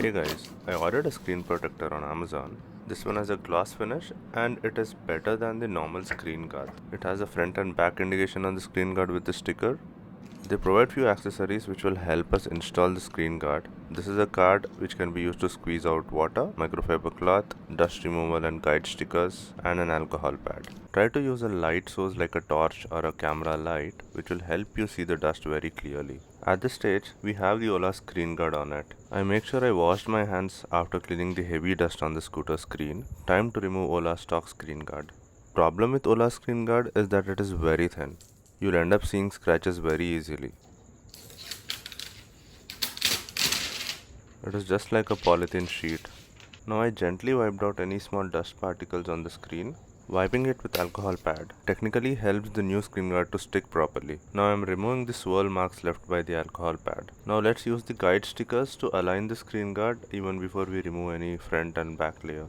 Hey guys, I ordered a screen protector on Amazon. This one has a gloss finish and it is better than the normal screen guard. It has a front and back indication on the screen guard with the sticker. They provide few accessories which will help us install the screen guard. This is a card which can be used to squeeze out water, microfiber cloth, dust removal and guide stickers, and an alcohol pad. Try to use a light source like a torch or a camera light which will help you see the dust very clearly. At this stage, we have the Ola screen guard on it. I make sure I washed my hands after cleaning the heavy dust on the scooter screen. Time to remove Ola stock screen guard. Problem with Ola screen guard is that it is very thin. You'll end up seeing scratches very easily. It is just like a polythene sheet. Now I gently wiped out any small dust particles on the screen. Wiping it with alcohol pad technically helps the new screen guard to stick properly. Now I am removing the swirl marks left by the alcohol pad. Now let's use the guide stickers to align the screen guard even before we remove any front and back layer.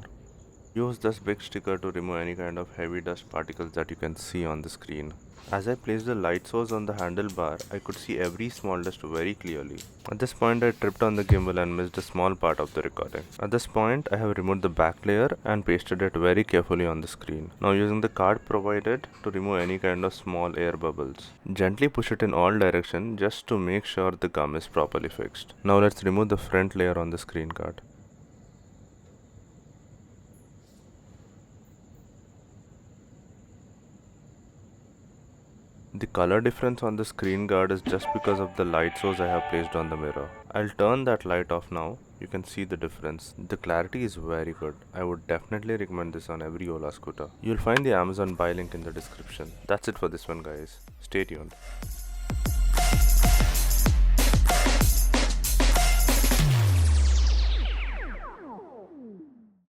Use this big sticker to remove any kind of heavy dust particles that you can see on the screen. As I placed the light source on the handlebar, I could see every small dust very clearly. At this point, I tripped on the gimbal and missed a small part of the recording. At this point, I have removed the back layer and pasted it very carefully on the screen. Now using the card provided to remove any kind of small air bubbles. Gently push it in all directions just to make sure the gum is properly fixed. Now let's remove the front layer on the screen guard. The color difference on the screen guard is just because of the light source I have placed on the mirror. I'll turn that light off now. You can see the difference. The clarity is very good. I would definitely recommend this on every Ola scooter. You'll find the Amazon buy link in the description. That's it for this one guys. Stay tuned.